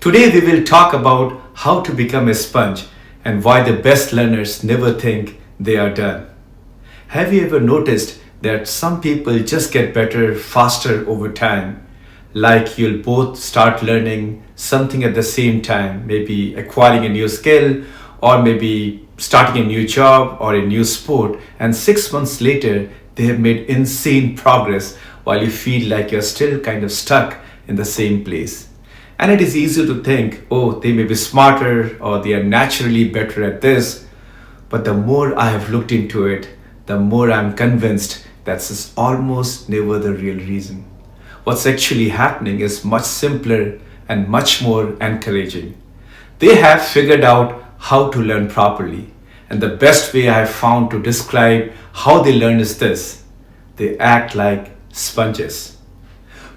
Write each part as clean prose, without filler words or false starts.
Today, we will talk about how to become a sponge and why the best learners never think they are done. Have you ever noticed that some people just get better faster over time? Like you'll both start learning something at the same time, maybe acquiring a new skill, or maybe starting a new job or a new sport, and 6 months later, they have made insane progress while you feel like you're still kind of stuck in the same place. And it is easy to think, oh, they may be smarter or they are naturally better at this. But the more I have looked into it, the more I'm convinced that's is almost never the real reason. What's actually happening is much simpler and much more encouraging. They have figured out how to learn properly. And the best way I have found to describe how they learn is this: they act like sponges.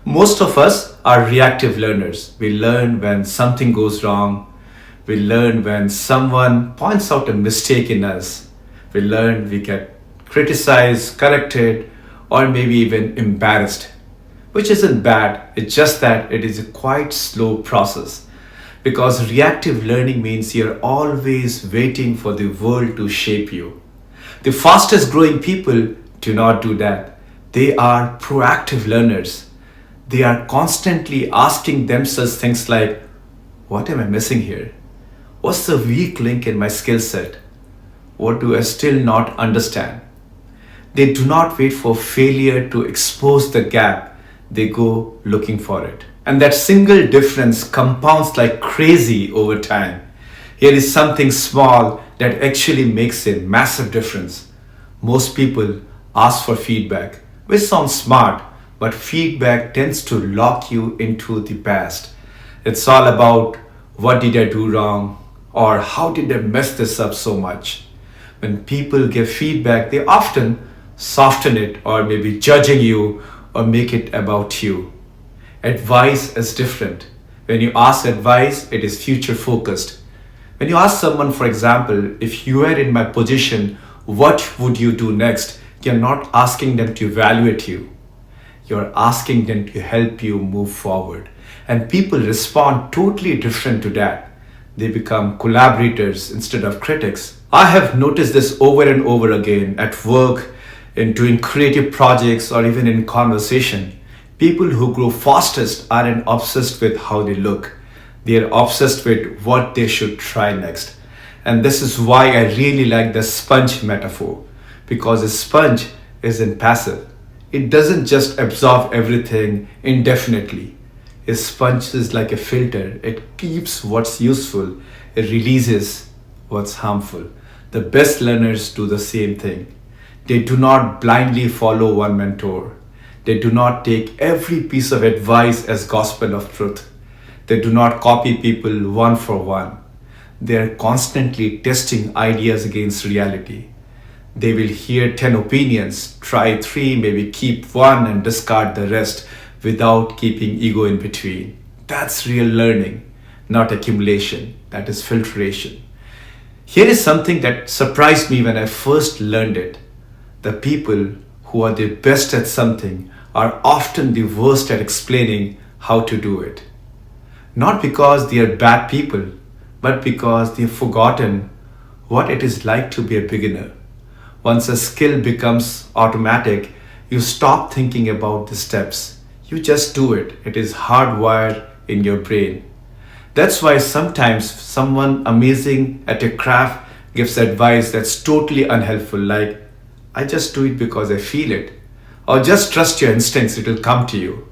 Most of us are reactive learners. We learn when something goes wrong. We learn when someone points out a mistake in us. We learn we get criticized, corrected, or maybe even embarrassed. Which isn't bad, it's just that it is a quite slow process. Because reactive learning means you're always waiting for the world to shape you. The fastest growing people do not do that. They are proactive learners. They are constantly asking themselves things like, what am I missing here? What's the weak link in my skill set? What do I still not understand? They do not wait for failure to expose the gap. They go looking for it. And that single difference compounds like crazy over time. Here is something small that actually makes a massive difference. Most people ask for feedback, which sounds smart, but feedback tends to lock you into the past. It's all about what did I do wrong or how did I mess this up so much. When people give feedback, they often soften it or maybe judging you or make it about you. Advice is different. When you ask advice, it is future focused. When you ask someone, for example, if you were in my position, what would you do next? You're not asking them to evaluate you. You're asking them to help you move forward. And people respond totally different to that. They become collaborators instead of critics. I have noticed this over and over again at work, in doing creative projects, or even in conversation. People who grow fastest aren't obsessed with how they look. They are obsessed with what they should try next. And this is why I really like the sponge metaphor, because a sponge isn't passive. It doesn't just absorb everything indefinitely. A sponge is like a filter. It keeps what's useful. It releases what's harmful. The best learners do the same thing. They do not blindly follow one mentor. They do not take every piece of advice as gospel of truth. They do not copy people one for one. They are constantly testing ideas against reality. They will hear 10 opinions, try 3, maybe keep 1 and discard the rest without keeping ego in between. That's real learning, not accumulation. That is filtration. Here is something that surprised me when I first learned it. The people who are the best at something are often the worst at explaining how to do it. Not because they are bad people, but because they have forgotten what it is like to be a beginner. Once a skill becomes automatic, you stop thinking about the steps. You just do it. It is hardwired in your brain. That's why sometimes someone amazing at a craft gives advice that's totally unhelpful, like, I just do it because I feel it. Or just trust your instincts, it will come to you.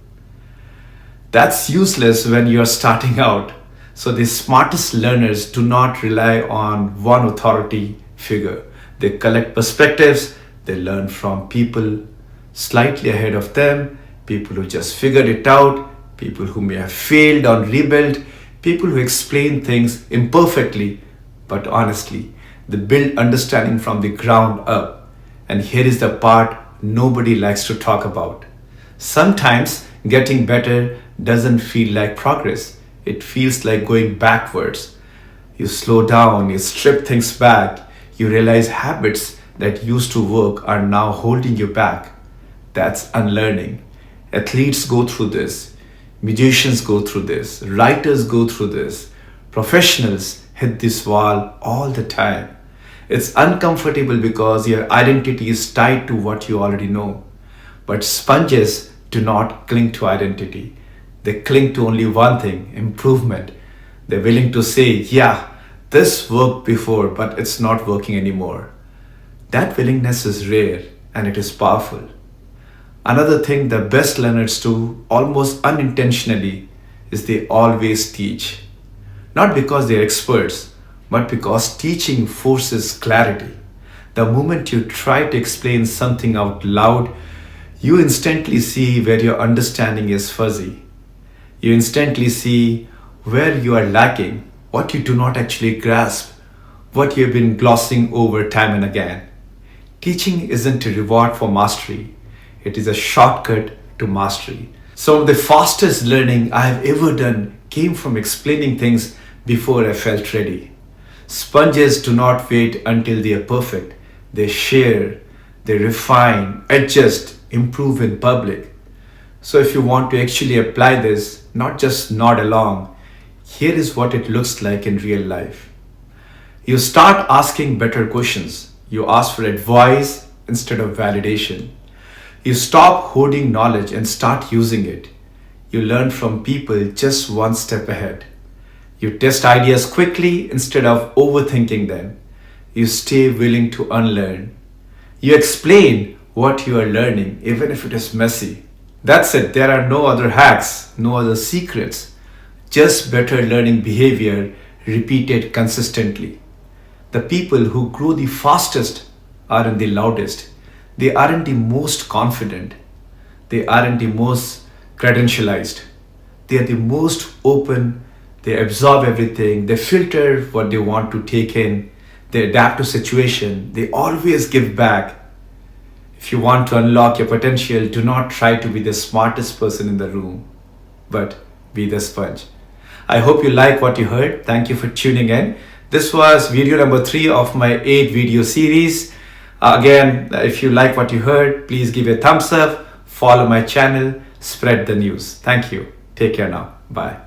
That's useless when you are starting out. So the smartest learners do not rely on one authority figure. They collect perspectives, they learn from people slightly ahead of them, people who just figured it out, people who may have failed or rebuilt, people who explain things imperfectly but honestly. They build understanding from the ground up. And here is the part nobody likes to talk about. Sometimes getting better doesn't feel like progress. It feels like going backwards. You slow down, you strip things back, you realize habits that used to work are now holding you back. That's unlearning. Athletes go through this. Musicians go through this, writers go through this, professionals hit this wall all the time. It's uncomfortable because your identity is tied to what you already know. But sponges do not cling to identity. They cling to only one thing: improvement. They're willing to say, yeah, this worked before, but it's not working anymore. That willingness is rare and it is powerful. Another thing the best learners do, almost unintentionally, is they always teach. Not because they're experts, but because teaching forces clarity. The moment you try to explain something out loud, you instantly see where your understanding is fuzzy. You instantly see where you are lacking, what you do not actually grasp, what you have been glossing over time and again. Teaching isn't a reward for mastery, it is a shortcut to mastery. Some of the fastest learning I have ever done came from explaining things before I felt ready. Sponges do not wait until they are perfect. They share, they refine, adjust, improve in public. So if you want to actually apply this, not just nod along, here is what it looks like in real life. You start asking better questions. You ask for advice instead of validation. You stop hoarding knowledge and start using it. You learn from people just one step ahead. You test ideas quickly instead of overthinking them. You stay willing to unlearn. You explain what you are learning, even if it is messy. That's it. There are no other hacks, no other secrets. Just better learning behavior repeated consistently. The people who grow the fastest aren't the loudest. They aren't the most confident. They aren't the most credentialized. They are the most open. They absorb everything. They filter what they want to take in. They adapt to situation. They always give back. If you want to unlock your potential, do not try to be the smartest person in the room, but be the sponge. I hope you like what you heard. Thank you for tuning in. This was video number 3 of my 8 video series. Again, if you like what you heard, please give a thumbs up, follow my channel, spread the news. Thank you. Take care now. Bye.